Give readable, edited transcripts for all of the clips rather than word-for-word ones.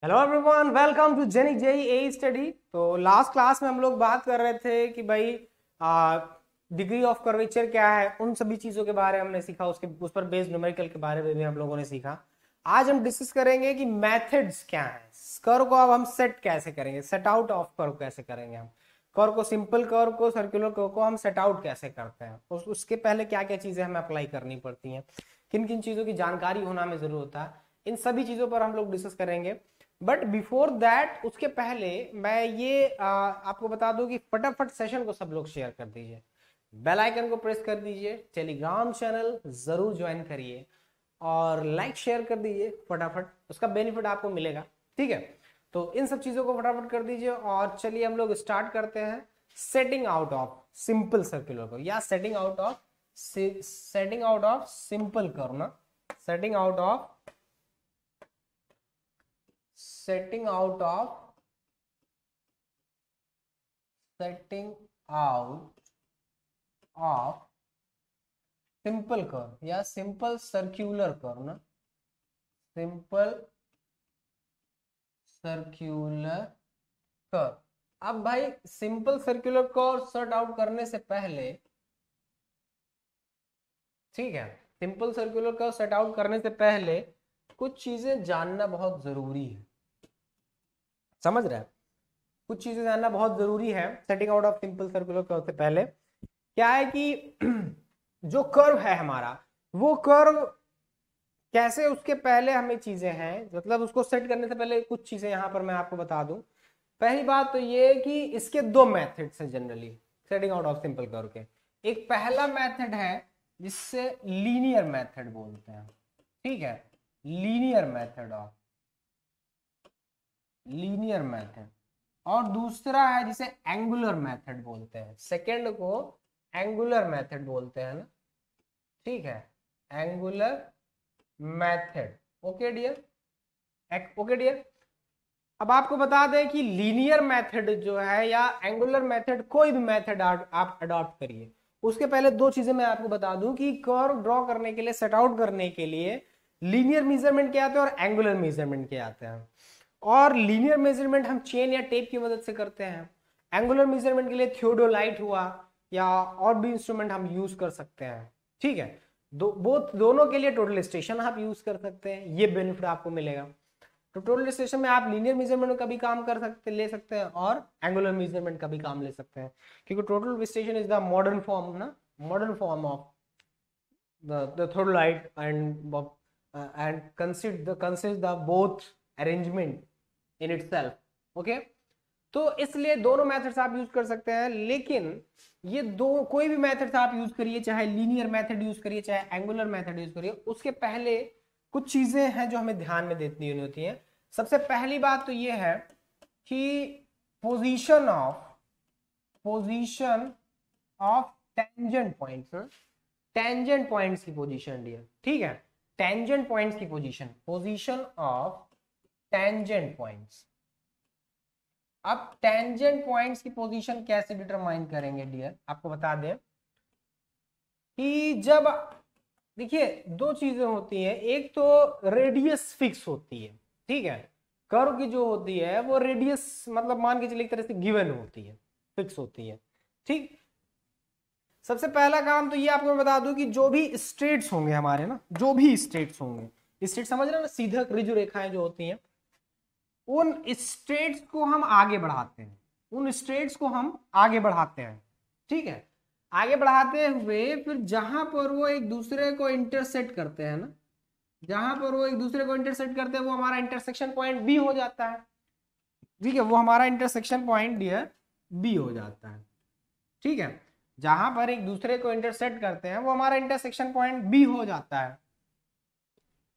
Hello everyone, welcome to जेनिक JEE a study. तो last class में हम लोग बात कर रहे थे कि भाई डिग्री ऑफ कर्वेचर क्या है, उन सभी चीजों के बारे में हमने सीखा, उसके उस पर बेस्ड न्यूमेरिकल के बारे में भी हम लोगों ने सीखा। आज हम डिस्कस करेंगे कि मेथड्स क्या हैं, कर्व को अब हम सेट कैसे करेंगे, सेट आउट ऑफ कर्व कैसे करेंगे, हम कर्व को, सिंपल कर्व को, सर्कुलर कर्व को हम सेट आउट कैसे करते हैं, उसके पहले क्या क्या चीजें हमें अप्लाई करनी पड़ती हैं, किन किन चीजों की जानकारी होना हमें जरूर होता है, इन सभी चीजों पर हम लोग डिस्कस करेंगे। बट बिफोर दैट, उसके पहले मैं ये आपको बता दूं कि फटाफट सेशन को सब लोग शेयर कर दीजिए, बेल आइकन को प्रेस कर दीजिए, टेलीग्राम चैनल जरूर ज्वाइन करिए और लाइक शेयर कर दीजिए फटाफट, उसका बेनिफिट आपको मिलेगा। ठीक है, तो इन सब चीजों को फटाफट कर दीजिए और चलिए हम लोग स्टार्ट करते हैं setting out of simple circular curve या setting out of simple curve ना, setting out of setting out of simple curve या सिंपल सर्क्यूलर कर्व ना, सिंपल सर्क्यूलर कर्व। अब भाई simple circular curve sort out करने से पहले, ठीक है, simple circular curve set out करने से पहले कुछ चीजें जानना बहुत जरूरी है, समझ रहे हैं? कुछ चीजें जानना बहुत जरूरी है setting out of simple circular curve से पहले। क्या है कि जो कर्व है हमारा, वो कर्व कैसे, उसके पहले हमें चीजें हैं, मतलब उसको सेट करने से पहले कुछ चीजें यहां पर मैं आपको बता दूं। पहली बात तो ये कि इसके दो मेथड्स हैं generally setting out of simple curve के। एक पहला मेथड है जिससे लीनियर मेथड बोलते हैं, ठीक है, लीनियर मेथड, और दूसरा है जिसे एंगुलर मेथड बोलते हैं, सेकंड को एंगुलर मेथड बोलते हैं ना, ठीक है, angular method. Okay dear, okay dear. अब आपको बता दें कि लीनियर मेथड जो है या एंगुलर मेथड, कोई भी मेथड आप अडॉप्ट करिए, उसके पहले दो चीजें मैं आपको बता दूं कि कर्व ड्रॉ करने के लिए, सेट आउट करने के लिए लीनियर मेजरमेंट के आते हैं और एंगुलर मेजरमेंट के आते हैं। और लीनियर मेजरमेंट हम चेन या टेप की मदद से करते हैं, एंगुलर मेजरमेंट के लिए थियोडोलाइट हुआ या और भी इंस्ट्रूमेंट हम यूज कर सकते हैं। ठीक है, दोनों के लिए टोटल स्टेशन आप यूज कर सकते हैं, ये बेनिफिट आपको मिलेगा। तो टोटल स्टेशन में आप लीनियर मेजरमेंट का भी काम ले सकते हैं और एंगुलर मेजरमेंट का भी काम ले सकते हैं, क्योंकि total station is the modern form ना, modern form of the theodolite and consists the both arrangement in itself। Okay, तो इसलिए दोनों मेथड्स आप यूज कर सकते हैं, लेकिन ये दो कोई भी मेथड्स आप यूज करिए, चाहे लीनियर मेथड यूज करिए चाहे एंगुलर मेथड यूज करिए, उसके पहले कुछ चीजें हैं जो हमें ध्यान में देनी होती है। सबसे पहली बात तो ये है कि पोजीशन ऑफ टेंजेंट पॉइंट्स की पोजीशन डियर, ठीक है, टेंजेंट पॉइंट्स की पोजीशन ऑफ टेंजेंट पॉइंट्स। अब टेंजेंट पॉइंट्स की पोजीशन कैसे डिटरमाइन करेंगे डियर, आपको बता दें कि जब, देखिए, दो चीजें होती हैं, एक तो रेडियस फिक्स होती है, ठीक है, कर्व की जो होती है वो रेडियस, मतलब मान के चलिए एक तरह से गिवन होती है, फिक्स होती है। ठीक, सबसे पहला काम तो ये आपको मैं बता दूं कि जो भी स्ट्रेट्स होंगे हमारे ना, जो भी स्ट्रेट्स होंगे, स्ट्रेट समझ रहे हो ना, सीधा ऋजु रेखाएं जो होती हैं, उन स्ट्रेट्स को हम आगे बढ़ाते हैं, ठीक है, आगे बढ़ाते हुए फिर जहां पर वो एक दूसरे को इंटरसेक्ट करते हैं ना, वो हमारा इंटरसेक्शन पॉइंट बी हो जाता है, ठीक है, वो हमारा इंटरसेक्शन पॉइंट डियर बी हो जाता है, ठीक है, जहां पर एक दूसरे को इंटरसेक्ट करते हैं वो हमारा इंटरसेक्शन पॉइंट बी हो जाता है,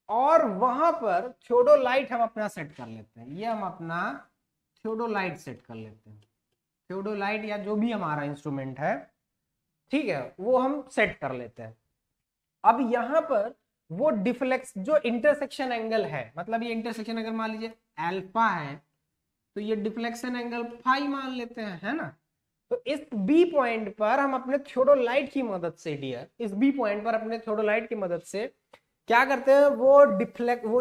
और वहां पर थियोडोलाइट हम अपना सेट कर लेते हैं, ये हम अपना थियोडोलाइट सेट कर लेते हैं, थियोडोलाइट या जो भी हमारा इंस्ट्रूमेंट है, ठीक है, वो हम सेट कर लेते हैं। अब यहां पर वो डिफ्लेक्स जो इंटरसेक्शन एंगल है, मतलब ये इंटरसेक्शन अगर मान लीजिए अल्फा है, तो ये डिफ्लेक्शन एंगल फाई मान लेते हैं, है ना। तो इस बी पॉइंट पर हम अपने थियोडोलाइट की मदद से डियर, इस बी पॉइंट पर अपने थियोडोलाइट की मदद से क्या करते हैं, वो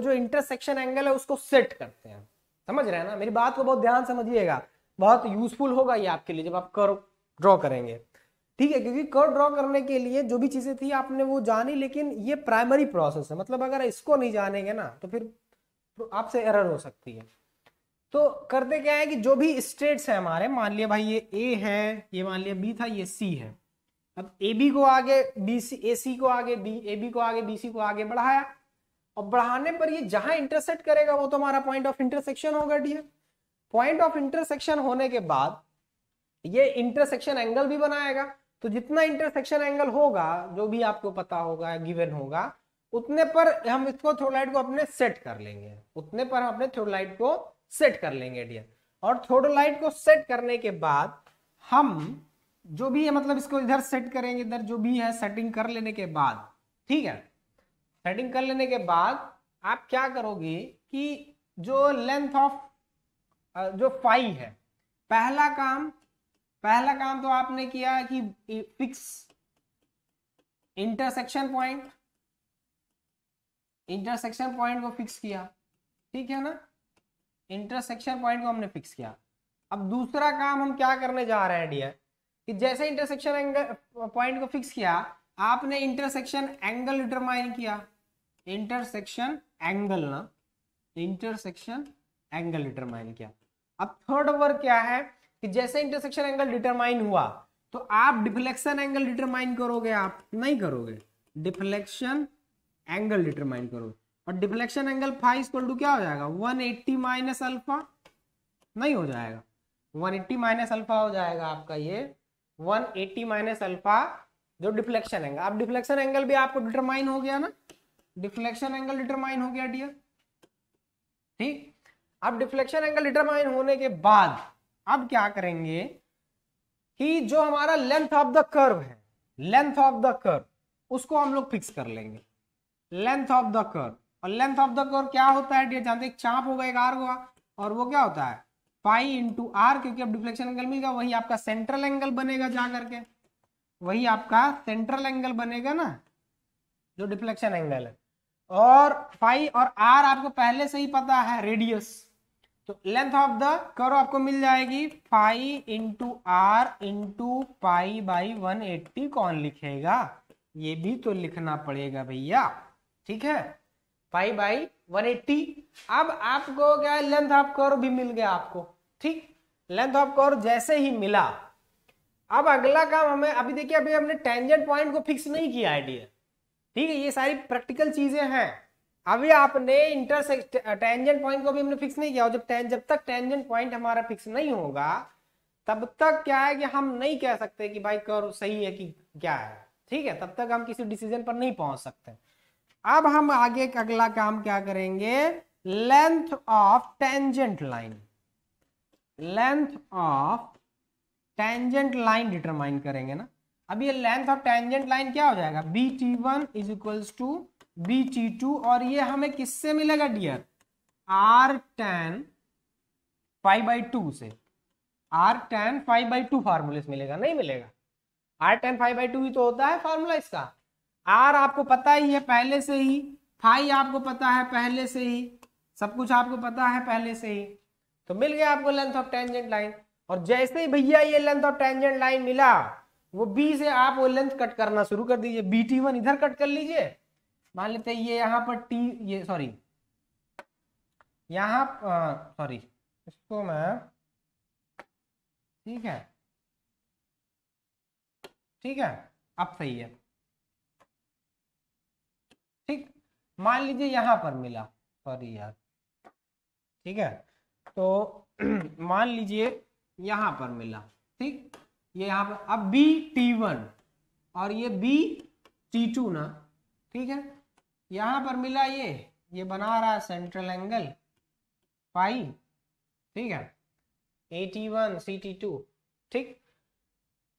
जो इंटरसेक्शन एंगल है उसको सेट करते हैं, समझ रहे हैं ना, मेरी बात को बहुत ध्यान समझिएगा, बहुत यूजफुल होगा ये आपके लिए जब आप कर्व ड्रॉ करेंगे, ठीक है। क्योंकि कर्व ड्रॉ करने के लिए जो भी चीजें थी आपने वो जानी, लेकिन ये प्राइमरी प्रोसेस है, मतलब अगर इसको नहीं जानेंगे ना तो फिर आपसे एरर हो सकती है। तो करते क्या है कि जो भी स्टेट्स है हमारे, मान लिया भाई ये ए है, ये मान लिया बी था, ये सी है। अब ए बी को आगे बी सी, ए सी को आगे बी, ए बी को आगे बी सी को आगे बढ़ाया, और बढ़ाने पर ये जहां इंटरसेक्ट करेगा वो तो हमारा पॉइंट ऑफ इंटरसेक्शन होगा डियर। पॉइंट ऑफ इंटरसेक्शन होने के बाद ये इंटरसेक्शन एंगल भी बनाएगा। तो जितना इंटरसेक्शन एंगल होगा, जो भी आपको पता होगा गिवन होगा, उतने पर हम इसको थ्योरलाइट को अपने सेट कर लेंगे, उतने पर हम अपने थ्योरलाइट को सेट कर लेंगे डियर। और थ्योरलाइट को सेट करने के बाद हम जो भी है, मतलब इसको इधर सेट करेंगे, इधर जो भी है सेटिंग कर लेने के बाद, ठीक है, सेटिंग कर लेने के बाद आप क्या करोगे कि जो लेंथ ऑफ जो फाई है, पहला काम तो आपने किया कि फिक्स इंटरसेक्शन पॉइंट को फिक्स किया, ठीक है ना, इंटरसेक्शन पॉइंट को हमने फिक्स किया। अब दूसरा काम हम क्या करने जा रहे हैं डियर, कि जैसे इंटरसेक्शन एंगल पॉइंट को फिक्स किया, आपने इंटरसेक्शन एंगल डिटरमाइन किया, इंटरसेक्शन एंगल डिटरमाइन किया। अब थर्ड वर्क क्या है कि जैसे इंटरसेक्शन एंगल डिटरमाइन हुआ तो आप डिफ्लेक्शन एंगल डिटरमाइन करोगे, आप नहीं करोगे, डिफ्लेक्शन एंगल डिटरमाइन करोगे। और deflection angle phi equal to क्या हो जाएगा, 180 माइनस अल्फा, नहीं हो जाएगा 180 माइनस अल्फा हो जाएगा आपका ये 180 माइनस अल्फा जो डिफ्लेक्शन एंगल। अब डिफ्लेक्शन एंगल भी आपको डिटरमाइन हो गया ना, डिफ्लेक्शन एंगल डिटरमाइन हो गया डियर, ठीक। अब डिफ्लेक्शन एंगल डिटरमाइन होने के बाद अब क्या करेंगे कि जो हमारा लेंथ ऑफ द कर्व है, लेंथ ऑफ द कर्व उसको हम लोग फिक्स कर लेंगे, लेंथ ऑफ द कर्व। और लेंथ ऑफ द कर्व क्या होता है डियर, जानते हैं, एक चाप होगा, एक आर्क होगा, और वो क्या होता है पाई इंटू आर, क्योंकि अब डिफ्लेक्शन एंगल मिल गया, वही आपका सेंट्रल एंगल बनेगा, जा करके वही आपका सेंट्रल एंगल बनेगा ना, जो डिफ्लेक्शन एंगल है। और फाई और आर आपको पहले से ही पता है रेडियस, तो लेंथ ऑफ द कर्व आपको मिल जाएगी phi into R into pi by 180। कौन लिखेगा, ये भी तो लिखना पड़ेगा भैया, ठीक है, पाई बाई 180। अब आपको क्या है, लेंथ ऑफ कर्व भी मिल गया आपको, ठीक। लेंथ ऑफ कर्व जैसे ही मिला, अब अगला काम हमें, अभी देखिए अभी हमने टेंजेंट पॉइंट को फिक्स नहीं किया है डियर, ठीक है, ये सारी प्रैक्टिकल चीजें हैं। अभी आपने टेंजेंट पॉइंट को भी हमने फिक्स नहीं किया, और जब तक टेंजेंट पॉइंट हमारा फिक्स नहीं होगा तब तक क्या है कि हम नहीं कह सकते कि भाई कर्व सही है कि क्या है, ठीक है, तब तक हम किसी डिसीजन पर नहीं पहुंच सकते। अब हम आगे का अगला काम क्या करेंगे, length of tangent line, length of tangent line determine करेंगे ना। अब ये लेंथ ऑफ टेंजेंट लाइन क्या हो जाएगा, BT1 is equals to BT2, और ये हमें किससे मिलेगा dear, R tan pi by 2 से, R tan पाई बाई 2 फार्मूले से मिलेगा, नहीं मिलेगा, R tan पाई बाई 2 ही तो होता है फार्मूला इसका। R आपको पता ही है पहले से ही, फाई आपको पता है पहले से ही, सब कुछ आपको पता है पहले से ही, तो मिल गया आपको लेंथ ऑफ टेंजेंट लाइन। और जैसे ही भैया ये लेंथ ऑफ टेंजेंट लाइन मिला, वो B से आप वो लेंथ कट करना शुरू कर दीजिए, BT1 इधर कट कर लीजिए, मान लेते हैं ये यहाँ पर T, ये सॉरी यहाँ सॉरी इसको मैं, ठीक है, ठीक है, अब सही है, ठीक, मान लीजिए यहां पर मिला, सॉरी यार, ठीक है, तो मान लीजिए यहां पर मिला, ठीक, ये यहां पर, अब BT1 और ये BT2 ना, ठीक है, यहां पर मिला, ये बना रहा है सेंट्रल एंगल पाई, ठीक है, AT1 CT2, ठीक।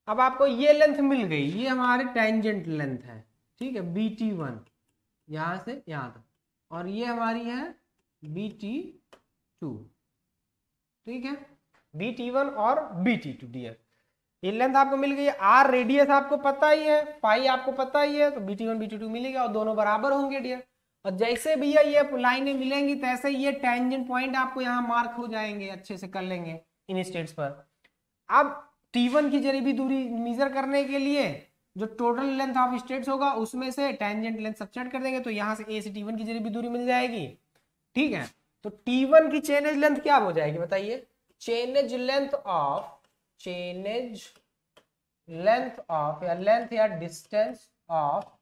अब आपको ये लेंथ मिल गई, ये हमारे टेंजेंट लेंथ है, ठीक है, BT1 यहां से यहां तक, और ये हमारी है BT2, ठीक है, BT1 और BT2 डियर, ये लेंथ आपको मिल गई। आर रेडियस आपको पता ही है, पाई आपको पता ही है, तो BT1 BT2 मिलेगा और दोनों बराबर होंगे डियर। और जैसे भैया ये लाइनें मिलेंगी तैसे ये टेंजेंट पॉइंट आपको यहाँ मार्क हो जाएंगे, अच्छे से कर लेंगे इन स्टेट्स पर। अब T1 की जरी भी दूरी मेजर करने के लिए जो टोटल लेंथ ऑफ स्टेट्स होगा उसमें से टेंजेंट लेंथ सब्ट्रैक्ट कर देंगे, तो यहाँ से A से T1 की जरी भी दूरी मिल जाएगी। ठीक है, तो T1 की चेनेज लेंथ क्या हो जाएगी बताइए? चेनेज लेंथ ऑफ या लेंथ या distance of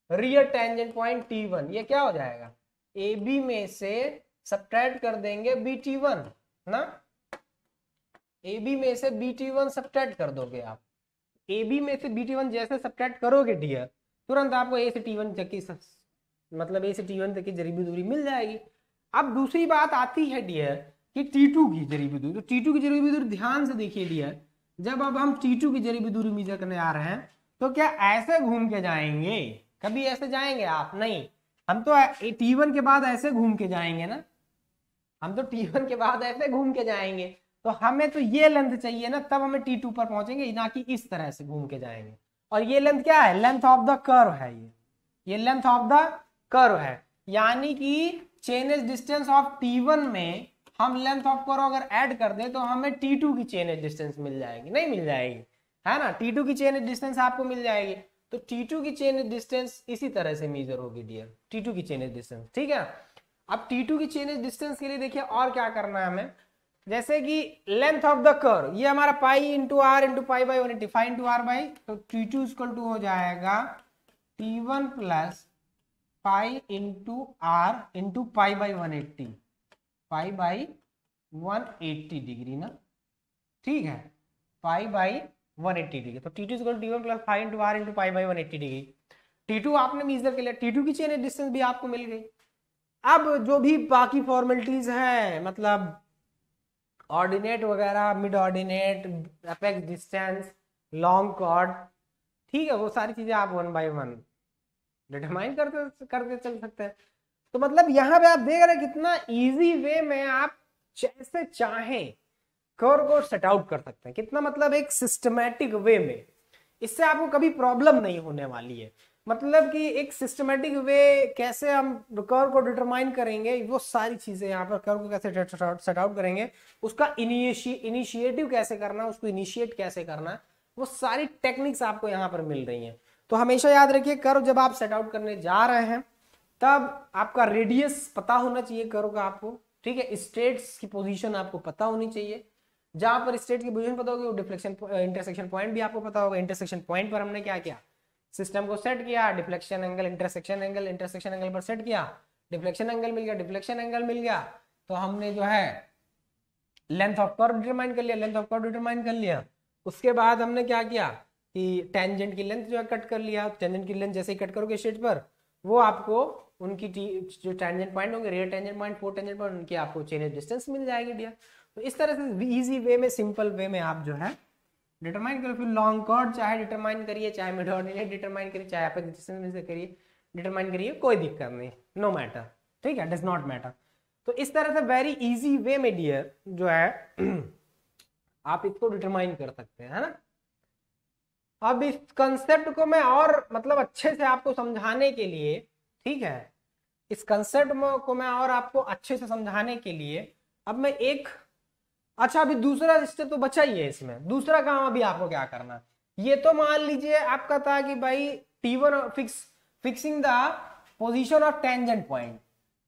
real tangent point T1, ये क्या हो जाएगा? AB में से सब्ट्रैक्ट कर देंगे BT1 ना, AB में से BT1 सब्ट्रैक्ट कर दोगे आप। AB में से BT1 जैसे सब्ट्रैक्ट करोगे डियर, तुरंत आपको A से T1 तक की मतलब A से T1 तक की जरीबी दूरी मिल जाएगी। अब दूसरी बात आती है डियर कि T2 की जरीबी दूरी, तो T2 की जरीबी दूरी ध्यान से देखिए डियर, जब अब हम T2 की जरीबी दूरी मेजर करने आ रहे हैं तो क्या ऐसे घूम के जाएंगे? कभी ऐसे जाएंगे आप? नहीं, हम तो T1 के बाद ऐसे घूम के जाएंगे ना, हम तो T1 के बाद ऐसे घूम के जाएंगे, तो हमें तो ये लेंथ चाहिए ना, तब हमें T2 पर पहुंचेंगे, ना कि इस तरह से घूम के जाएंगे। और ये लेंथ क्या है? लेंथ ऑफ द कर्व है, ये लेंथ ऑफ द कर्व है। यानी कि चेनेज डिस्टेंस ऑफ T1 में हम लेंथ ऑफ कर्व अगर ऐड कर दें तो हमें T2 की चेनेज डिस्टेंस मिल जाएगी, नहीं मिल जाएगी? है ना, T2 की चेनेज डिस्टेंस आपको मिल जाएगी। तो T2 की चेनेज डिस्टेंस इसी तरह से मेजर होगी डियर, T2 की चेनेज डिस्टेंस। ठीक है, अब T2 की चेनेज डिस्टेंस के लिए देखिए और क्या करना है हमें, जैसे कि लेंथ ऑफ द कर्व ये हमारा pi into R into pi by 180, pi into R by, तो T2 इक्वल टू हो जाएगा T1 plus pi into R into pi by 180, pi by 180 degree ना। ठीक है, पाई बाई 180 डिग्री, तो T2 equal to T1 plus pi into R into pi by 180 degree. T2 आपने major कर लिया, T2 की चेनेज डिस्टेंस भी आपको मिल गई। अब जो भी बाकी फॉर्मेलिटीज है, मतलब ऑर्डिनेट वगैरह, mid ordinate, apex distance, long chord, ठीक है, वो सारी चीजें आप 1 बाय 1 डिटरमाइन करते चल सकते हैं। तो मतलब यहाँ पे आप देख रहे हैं कितना इजी वे में आप जैसे चाहें कर्व को सेट आउट कर सकते हैं, कितना मतलब एक सिस्टमैटिक वे में। इससे आपको कभी प्रॉब्लम नहीं होने वाली है। मतलब कि एक सिस्टमेटिक वे कैसे हम कर्व को डिटरमाइन करेंगे, वो सारी चीजें यहाँ पर कर्व को कैसे सेट आउट करेंगे, उसका इनिशिएटिव कैसे करना, उसको इनिशिएट कैसे करना, वो सारी टेक्निक्स आपको यहाँ पर मिल रही हैं। तो हमेशा याद रखिए कर्व जब आप सेट आउट करने जा रहे हैं तब आपका रेडियस पता होना चाहिए कर्व का आपको। ठीक है, स्टेट्स की पोजीशन आपको पता होनी चाहिए, जहां पर स्टेट की पोजीशन पता होगी वो डिफ्लेक्शन इंटरसेक्शन पॉइंट भी आपको पता होगा। इंटरसेक्शन पॉइंट पर हमने क्या किया, सिस्टम को सेट किया, डिफ्लेक्शन एंगल इंटरसेक्शन एंगल पर सेट किया, डिफ्लेक्शन एंगल मिल गया, डिफ्लेक्शन एंगल मिल गया, तो हमने जो है लेंथ ऑफ कर्व डिटरमाइन कर लिया, लेंथ ऑफ कर्व डिटरमाइन कर लिया। उसके बाद हमने क्या किया कि टेंजेंट की लेंथ जो है कट कर लिया। टेंजेंट की लेंथ जैसे ही कट करोगे स्टेट पर, वो आपको उनकी जो टेंजेंट पॉइंट होंगे, real tangent point, four tangent point, उनकी आपको चेनेज डिस्टेंस मिल जाएगी डियर। तो इस तरह से इजी वे में, सिंपल वे में आप जो है डिटरमाइन करो। फिर लॉन्ग कॉर्ड चाहे डिटरमाइन करिए, चाहे मिड ऑर्डिनेट डिटरमाइन करिए, चाहे एपेक्स डिस्टेंस में से करिए, डिटरमाइन करिए, कोई दिक्कत नहीं, नो मैटर। ठीक है, डज नॉट मैटर। तो इस तरह से वेरी इजी वे में डियर जो है आप इसको डिटरमाइन कर सकते हैं, है ना। अब इस कंसेप्ट को मैं और मतलब अच्छे से आपको समझाने के लिए, ठीक है, इस कंसेप्ट को मैं और आपको अच्छे से समझाने के लिए अब मैं एक, अच्छा अभी दूसरा स्टेप तो बचा ही है इसमें। दूसरा काम अभी आपको क्या करना, ये तो मान लीजिए आपका था कि भाई T1 fixing the position of tangent point,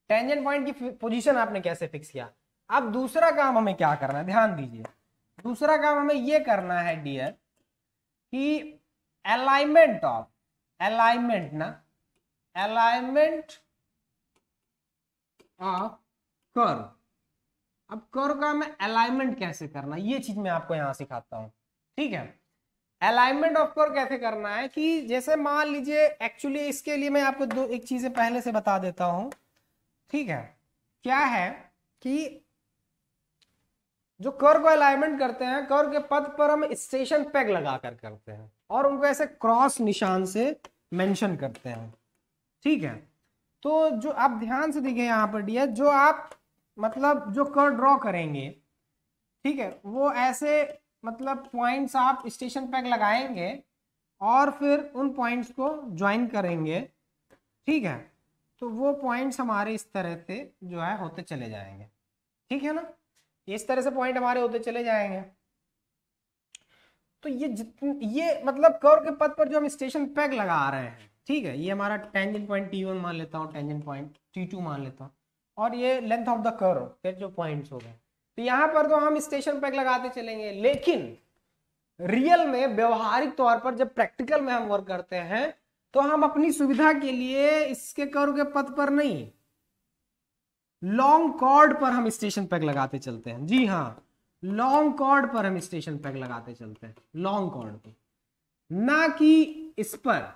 tangent point की पोजीशन आपने कैसे फिक्स किया। अब दूसरा काम हमें क्या करना है, ध्यान दीजिए। दूसरा काम हमें ये करना है डियर कि अलाइनमेंट ऑफ, अलाइनमेंट ना, अलाइनमेंट ऑफ कर्व। अब कर्व का मैं अलाइनमेंट कैसे करना, ये चीज मैं आपको यहां सिखाता हूं। ठीक है, अलाइनमेंट ऑफ कर्व कैसे करना है कि जैसे मान लीजिए, एक्चुअली इसके लिए मैं आपको दो एक चीजें पहले से बता देता हूं। ठीक है, क्या है कि जो कर्व को अलाइनमेंट करते हैं, कर्व के पथ पर हम स्टेशन पेग लगाकर करते हैं और उनको ऐसे क्रॉस निशान से मेंशन करते हैं। ठीक है, तो जो आप ध्यान से देखिए यहाँ पर डियर, जो आप मतलब जो कर्व ड्रॉ करेंगे, ठीक है, वो ऐसे मतलब पॉइंट्स आप स्टेशन पेग लगाएंगे और फिर उन पॉइंट्स को ज्वाइन करेंगे। ठीक है, तो वो पॉइंट्स हमारे इस तरह से जो है होते चले जाएंगे, ठीक है ना, इस तरह से पॉइंट हमारे होते चले जाएंगे। तो ये मतलब कर्व के पथ पर जो हम स्टेशन पेग लगा रहे हैं, ठीक है, ये हमारा टेंजेंट पॉइंट T1 मान लेता हूँ, टेंजेंट पॉइंट T2 मान लेता हूँ, और ये लेंथ ऑफ द कर्व के जो पॉइंट्स हो गए। तो यहाँ पर तो हम स्टेशन पेग लगाते चलेंगे, लेकिन रियल में व्यवहारिक तौर पर जब प्रैक्टिकल में हम वर्क करते हैं तो हम अपनी सुविधा के लिए इसके कर्व के पथ पर नहीं, लॉन्ग कॉर्ड पर हम स्टेशन पेग लगाते चलते हैं। जी हाँ, लॉन्ग कॉर्ड पर हम स्टेशन पेग लगाते चलते हैं, लॉन्ग कॉर्ड पर, ना कि इस पर,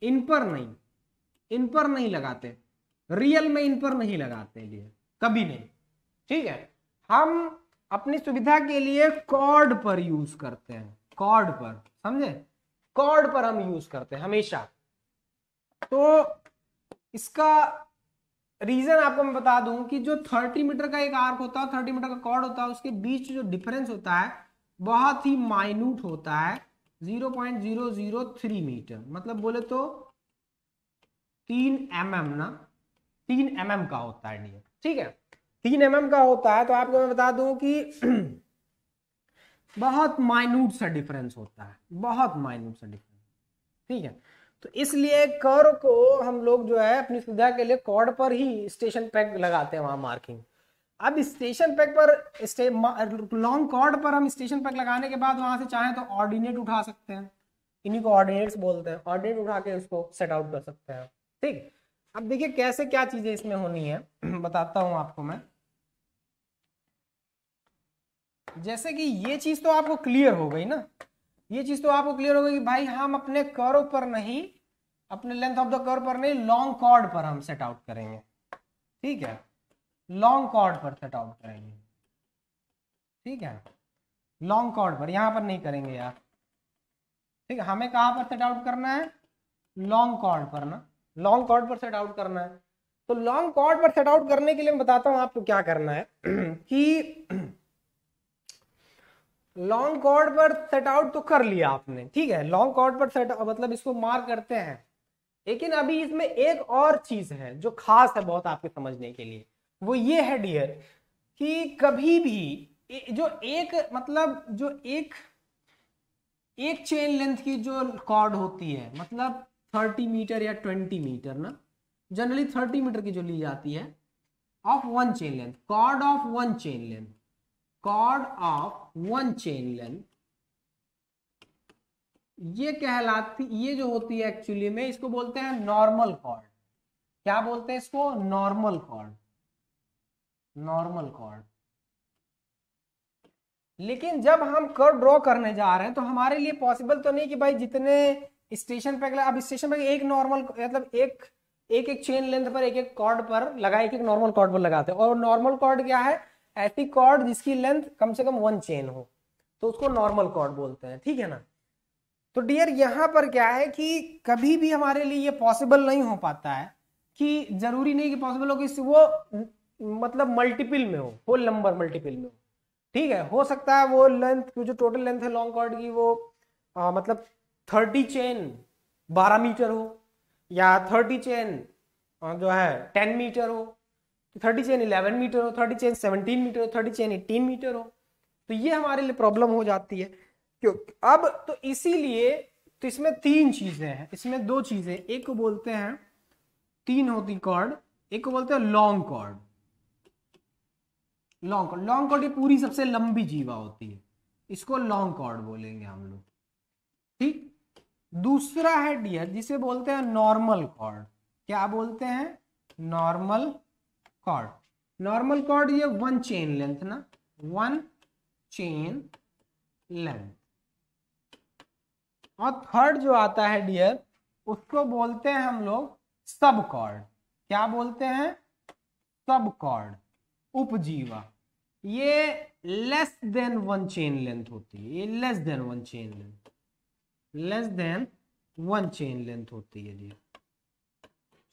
इन पर नहीं, इन पर नहीं लगाते, रियल में इन पर नहीं लगाते लिए, कभी नहीं, ठीक है। हम अपनी सुविधा के लिए कॉर्ड पर यूज करते हैं, कॉर्ड पर, समझे, कॉर्ड पर हम यूज करते हैं हमेशा। तो इसका रीजन आपको मैं बता दूं कि जो 30 मीटर का एक आर्क होता है, 30 मीटर का कॉर्ड होता है, उसके बीच जो डिफरेंस होता है बहुत ही माइन्यूट होता है, 0.003 मीटर, मतलब बोले तो 3 mm ना, 3 mm का होता है डियर, ठीक है, 3 mm का होता है। तो आपको मैं बता दूं कि बहुत माइन्यूट सा डिफरेंस होता है, बहुत माइन्यूट सा डिफरेंस, ठीक है। तो इसलिए कर्व को हम लोग जो है अपनी सुविधा के लिए कॉर्ड पर ही स्टेशन पेग लगाते हैं, वहां मार्किंग। अब स्टेशन पेग पर, लॉन्ग कॉर्ड पर हम स्टेशन पेग लगाने के बाद वहां से चाहें तो ऑर्डिनेट उठा सकते हैं, इन्हीं को ऑर्डिनेट्स बोलते हैं, ऑर्डिनेट उठा के उसको सेट आउट कर सकते हैं, ठीक। अब देखिए कैसे क्या चीजें इसमें होनी है बताता हूं आपको मैं। जैसे कि ये चीज तो आपको क्लियर हो गई ना, ये चीज तो आपको क्लियर हो गई कि भाई हम अपने कर्व पर नहीं, अपने लेंथ ऑफ द कर्व पर नहीं, लॉन्ग कॉर्ड पर हम सेट आउट करेंगे, ठीक है, लॉन्ग कॉर्ड पर सेट आउट करेंगे, ठीक है, लॉन्ग कॉर्ड पर, यहां पर नहीं करेंगे यार, ठीक है। हमें कहां पर सेट आउट करना है, लॉन्ग कॉर्ड पर ना, लॉन्ग कॉर्ड पर सेट आउट करना है। तो लॉन्ग कॉर्ड पर सेट आउट करने के लिए मैं बताता हूं आपको क्या करना है कि लॉन्ग कॉर्ड पर सेट आउट तो कर लिया आपने, ठीक है, लॉन्ग कॉर्ड पर सेट मतलब इसको मार्क करते हैं, लेकिन अभी इसमें एक और चीज है जो खास है बहुत आपके समझने के लिए, वो ये है डियर कि कभी भी जो एक मतलब जो एक चेन लेंथ की जो कॉर्ड होती है, मतलब 30 मीटर या 20 मीटर ना, जनरली 30 मीटर की जो ली जाती है, of one chain length, chord of one chain length, chord of one chain length, ये कहलाती, ये जो होती है एक्चुअली में इसको बोलते हैं नॉर्मल कॉर्ड। क्या बोलते हैं इसको, नॉर्मल कॉर्ड, नॉर्मल कॉर्ड। लेकिन जब हम कर्व ड्रॉ करने जा रहे हैं तो हमारे लिए पॉसिबल तो नहीं कि भाई जितने स्टेशन पे, अब स्टेशन पे एक नॉर्मल मतलब एक एक चेन लेंथ पर एक एक कॉर्ड पर लगा, एक नॉर्मल कॉर्ड पर लगाते हैं, और नॉर्मल कॉर्ड क्या है, ऐसी कॉर्ड जिसकी लेंथ कम से कम 1 चेन हो, तो उसको नॉर्मल कॉर्ड बोलते हैं, ठीक है ना। तो डियर यहाँ पर क्या है कि कभी भी हमारे लिए ये पॉसिबल नहीं हो पाता है, कि जरूरी नहीं कि पॉसिबल हो कि वो मतलब मल्टीपल में हो, होल नंबर मल्टीपल में हो, ठीक है, हो सकता है वो लेंथ जो टोटल लेंथ है लॉन्ग कॉर्ड की वो मतलब 30 चेन 12 मीटर हो, या 30 चेन जो है 10 मीटर हो, 30 चेन 11 मीटर हो, 30 चेन 17 मीटर हो, 30 चेन 18 मीटर हो, तो ये हमारे लिए प्रॉब्लम हो जाती है। क्यों, अब तो इसीलिए तो इसमें 3 चीजें हैं, इसमें 2 चीजें, एक को बोलते हैं 3 होती कॉर्ड, एक को बोलते हैं long chord, long chord, long chord ये पूरी सबसे लंबी जीवा होती है, इसको लॉन्ग कॉर्ड बोलेंगे हम लोग, ठीक। दूसरा है डियर जिसे बोलते हैं नॉर्मल कॉर्ड, क्या बोलते हैं, नॉर्मल कॉर्ड। नॉर्मल कॉर्ड ये 1 चेन लेंथ ना, 1 चेन लेंथ। और थर्ड जो आता है डियर उसको बोलते हैं हम लोग सब कॉर्ड, क्या बोलते हैं, सब कॉर्ड, उपजीवा। ये लेस देन 1 चेन लेंथ होती है, ये less than 1 chain length, less than 1 chain length होती है जी,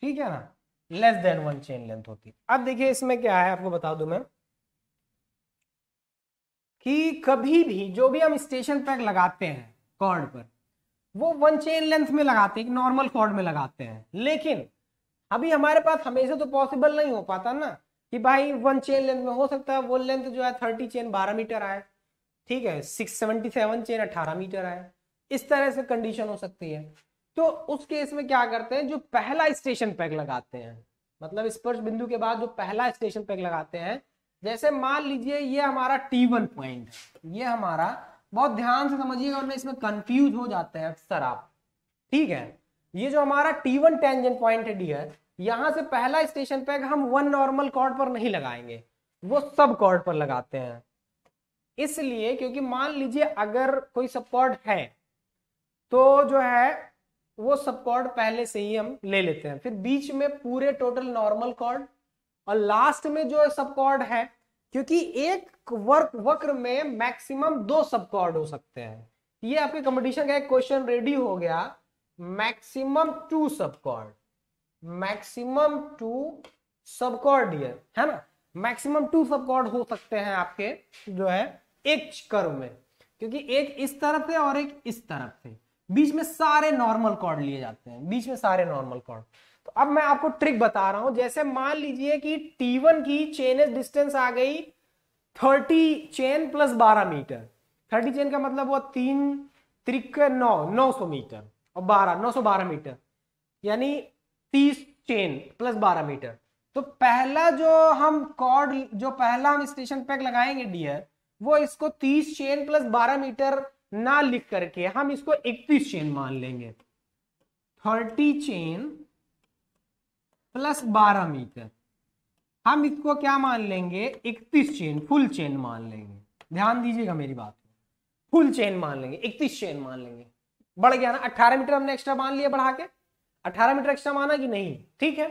ठीक है ना, लेस देन 1 चेन लेंथ होती है। अब देखिए इसमें क्या है आपको बता दूं मैं कि कभी भी जो भी हम स्टेशन पेग लगाते हैं कॉर्ड पर, वो 1 चेन लेंथ में लगाते हैं, एक नॉर्मल कॉर्ड में लगाते हैं, लेकिन अभी हमारे पास हमेशा तो पॉसिबल नहीं हो पाता ना कि भाई 1 चेन लेंथ में, हो सकता है वो लेंथ जो है 30 चेन 12 मीटर आए, ठीक है, 677 चेन 18 मीटर आए, इस तरह से कंडीशन हो सकती है। तो उस केस में क्या करते हैं, जो पहला स्टेशन पैक लगाते हैं, मतलब स्पर्श बिंदु के बाद जो पहला स्टेशन पैक लगाते हैं, जैसे मान लीजिए ये हमारा T1 पॉइंट है, ये हमारा, बहुत ध्यान से समझिएगा वरना इसमें कंफ्यूज हो जाते हैं अक्सर आप, ठीक है। ये जो हमारा T1 टेंजेंट पॉइंट है डियर, यहां से पहला स्टेशन पैक हम 1 नॉर्मल कॉर्ड पर नहीं लगाएंगे, वो सब कॉर्ड पर लगाते हैं। इसलिए क्योंकि मान लीजिए अगर कोई सब कॉर्ड है तो जो है वो सब कॉर्ड पहले से ही हम ले लेते हैं, फिर बीच में पूरे टोटल नॉर्मल कॉर्ड, और लास्ट में जो सब कॉर्ड है, क्योंकि एक वक्र में मैक्सिमम 2 सब कॉर्ड हो सकते हैं, ये आपके कंपटीशन का एक क्वेश्चन रेडी हो गया, मैक्सिमम 2 सब कॉर्ड, मैक्सिमम 2 सब कॉर्ड है ना, मैक्सिमम 2 सब कॉर्ड हो सकते हैं आपके जो है एक कर्व में, क्योंकि एक इस तरफ से और एक इस तरफ से, बीच में सारे नॉर्मल कॉर्ड लिए जाते हैं, बीच में सारे नॉर्मल कॉर्ड। तो अब मैं आपको ट्रिक बता रहा हूं, जैसे मान लीजिए कि T1 की चेन डिस्टेंस आ गई 30 चेन प्लस 12 मीटर, 30 चेन का मतलब वो 3 त्रिक 900 मीटर, और 912 मीटर, यानी 30 चेन प्लस 12 मीटर। तो पहला जो हम कॉर्ड, जो पहला हम स्टेशन पैक लगाएंगे डियर, वो इसको 30 चेन प्लस 12 मीटर ना लिख करके हम इसको 31 चेन मान लेंगे, 30 चेन प्लस 12 मीटर, हम इसको क्या मान लेंगे, 31 चेन, फुल चेन मान लेंगे। ध्यान दीजिएगा मेरी बात, फुल चेन मान लेंगे, 31 चेन मान लेंगे। बढ़ गया ना, 18 मीटर हमने एक्स्ट्रा मान लिया, बढ़ा के 18 मीटर एक्स्ट्रा माना कि नहीं, ठीक है,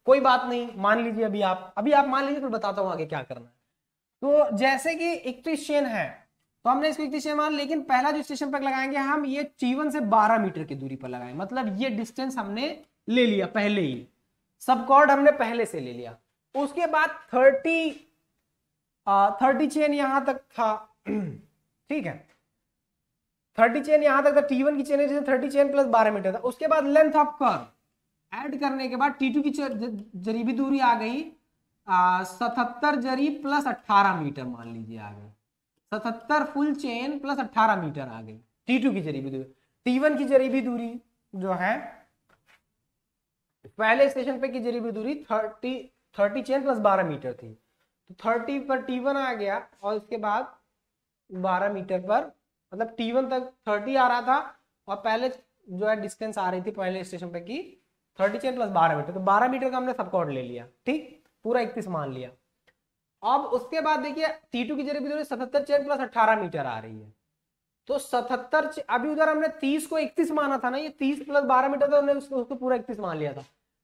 कोई बात नहीं, मान लीजिए अभी आप मान लीजिए, फिर बताता हूं आगे क्या करना है। तो जैसे कि 31 चेन है तो हमने इसको 31 चेन मान, लेकिन पहला जो स्टेशन पैक लगाएंगे हम, ये T1 से 12 मीटर की दूरी पर लगाएंगे, मतलब ये डिस्टेंस हमने ले लिया पहले ही, सब कॉर्ड हमने पहले से ले लिया। उसके बाद 30 चेन यहां तक था, ठीक है, 30 चेन यहां तक था, T1 की चेन जैसे 30 चेन प्लस 12 मीटर था। उसके बाद लेंथ ऑफ कर्व ऐड करने के बाद T2 की जरीबी दूरी आ गई 77 जरी प्लस 18 मीटर, मान लीजिए आ गई 77 फुल चेन प्लस 18 मीटर आ गई T2 की जरीबी दूरी। T1 की जरीबी दूरी जो है, पहले स्टेशन पे की जरीबी दूरी 30 चेन प्लस 12 मीटर थी, तो 30 पर T1 आ गया, और उसके बाद 12 मीटर पर, मतलब T1 तक 30 आ रहा था, और पहले जो है डिस्टेंस आ रही थी पहले स्टेशन पे की 30 चेन प्लस 12 मीटर, तो 12 मीटर का हमने सब कॉर्ड ले लिया, ठीक, पूरा 31 मान लिया। अब उसके बाद देखिए T2 की जरीबी दूरी 77 चेन प्लस 18 मीटर आ रही है, तो 77, अभी उधर हमने 30 को 31 माना था ना, ये 30 प्लस 12 मीटर, तो हमने उसको पूरा 31 मान लिया था।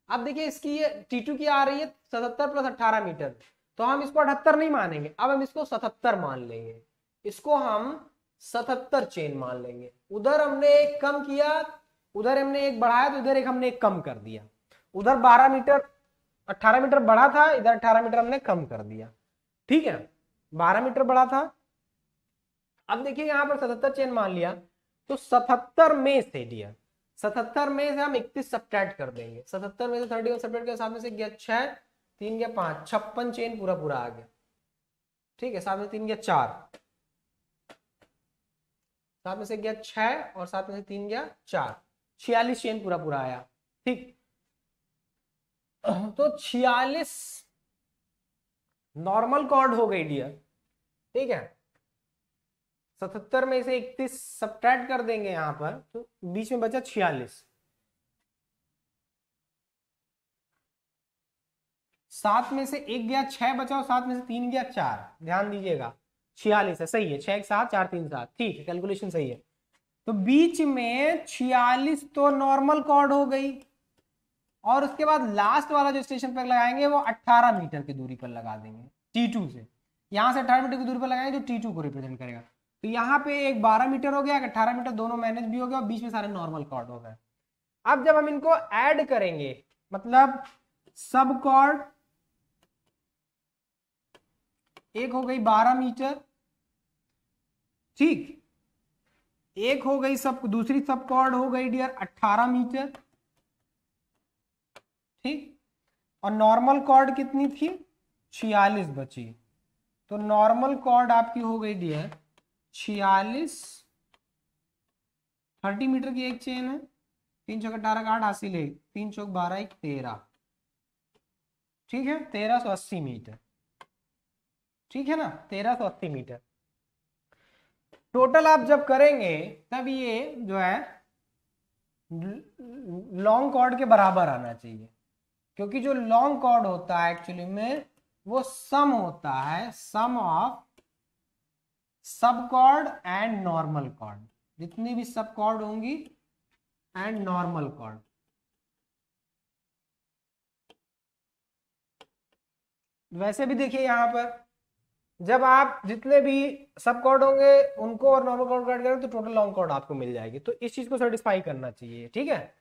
अब देखिए इसकी ये T2 की आ रही है 77 प्लस 18 मीटर, तो हम इसको 78 नहीं मानेंगे, अब हम इसको 77 मान लेंगे, इसको हम 77 चेन मान लेंगे। उधर हमने एक कम किया, उधर हमने एक बढ़ाया, तो इधर एक हमने एक कम कर दिया, उधर 12 मीटर 18 मीटर बढ़ा था, इधर 18 मीटर हमने कम कर दिया, ठीक है, 12 मीटर बढ़ा था। अब देखिए यहां पर 77 चेन मान लिया, तो 77 में से डियर, 77 में से हम 31 सब्ट्रैक्ट कर देंगे, 77 में से 31 सब्ट्रैक्ट कर, साथ में से गया 6, 3 गया 5, 56 चेन पूरा पूरा आ गया, ठीक है, साथ में 3 गया 4, साथ में से गया 6, और साथ में से 3 गया 4, 46 चेन पूरा पूरा आया, ठीक। तो 46 नॉर्मल कॉर्ड हो गई डियर, ठीक है, 77 में से 31 सब्ट्रैक्ट कर देंगे यहां पर, तो बीच में बचा 46, 7 में से 1 गया 6 बचा, और 7 में से 3 गया 4, ध्यान दीजिएगा 46 है, सही है, 6 7 4 3 7, ठीक है, कैलकुलेशन सही है। तो बीच में 46 तो नॉर्मल कॉर्ड हो गई, और उसके बाद लास्ट वाला जो स्टेशन पैक लगाएंगे वो 18 मीटर की दूरी पर लगा देंगे T2 से, यहां से 18 मीटर की दूरी पर लगाएंगे जो T2 को रिप्रेजेंट करेगा। तो यहाँ पे एक 12 मीटर हो गया, 18 मीटर, दोनों मैनेज भी हो गया, और बीच में सारे नॉर्मल कॉर्ड हो गए। अब जब हम इनको ऐड करेंगे, मतलब सब कॉर्ड, एक हो गई 12 मीटर, ठीक, एक हो गई सब, दूसरी सब कॉर्ड हो गई डियर 18 मीटर, ठीक, और नॉर्मल कॉर्ड कितनी थी, 46 बची। तो नॉर्मल कॉर्ड आपकी हो गई डियर 46, 30 मीटर की एक चेन है, 3 चौक 18 का 8 हासिल है, 3 चौक 12 1 13, ठीक है 1380 मीटर, ठीक है ना 1380 मीटर टोटल आप जब करेंगे तब ये जो है लॉन्ग कॉर्ड के बराबर आना चाहिए, क्योंकि जो लॉन्ग कॉर्ड होता है एक्चुअली में वो सम होता है, सम ऑफ सब कॉर्ड एंड नॉर्मल कॉर्ड, जितनी भी सब कॉर्ड होंगी एंड नॉर्मल कॉर्ड। वैसे भी देखिए यहां पर जब आप जितने भी सब कॉर्ड होंगे उनको और नॉर्मल कॉर्ड ऐड करें तो टोटल लॉन्ग कॉर्ड आपको मिल जाएगी। तो इस चीज को सेटिस्फाई करना चाहिए, ठीक है,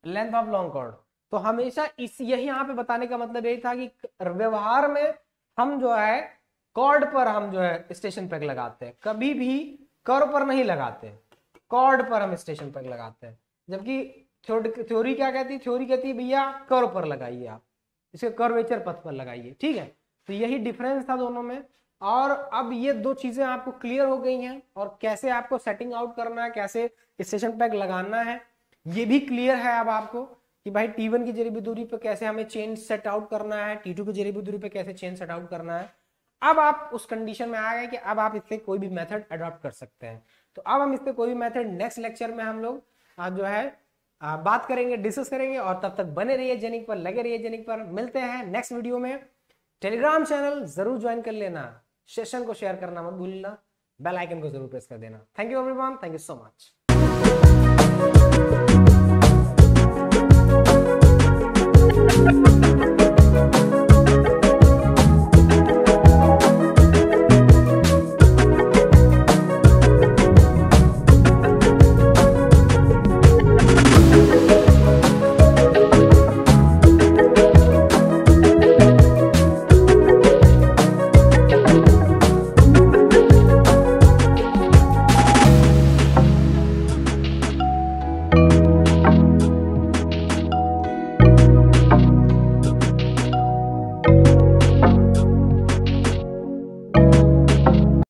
लेंथ ऑफ लॉन्ग कॉर्ड। तो हमेशा इस यही यहाँ पे बताने का मतलब यही था कि व्यवहार में हम जो है कॉर्ड पर हम जो है स्टेशन पैक लगाते हैं, कभी भी कर्व पर नहीं लगाते, कॉर्ड पर हम स्टेशन पैक लगाते हैं। जबकि थ्योरी क्या कहती है, थ्योरी कहती है भैया कर्व पर लगाइए, आप इसे कर्वेचर पथ पर लगाइए, ठीक है। तो यही डिफरेंस था दोनों में। और अब ये दो चीजें आपको क्लियर हो गई हैं, और कैसे आपको सेटिंग आउट करना है, कैसे स्टेशन पैक लगाना है ये भी क्लियर है अब आपको, कि भाई T1 की जरीबी दूरी पे कैसे हमें चेन सेट आउट करना है, T2 की जरीबी दूरी पे कैसे चेन सेट आउट करना है। अब आप उस कंडीशन में आ गए कि अब आप इससे कोई भी मेथड अडॉप्ट कर सकते हैं। तो अब हम इससे कोई भी मेथड नेक्स्ट लेक्चर में हम लोग जो है बात करेंगे, डिस्कस करेंगे। और तब तक बने रहिए जेनिक पर, लगे रहिए जेनिक पर। मिलते हैं नेक्स्ट वीडियो में। टेलीग्राम चैनल जरूर ज्वाइन कर लेना, सेशन को शेयर करना मत भूलना, बेल आइकन को जरूर प्रेस कर देना। Thank you everyone, thank you so much.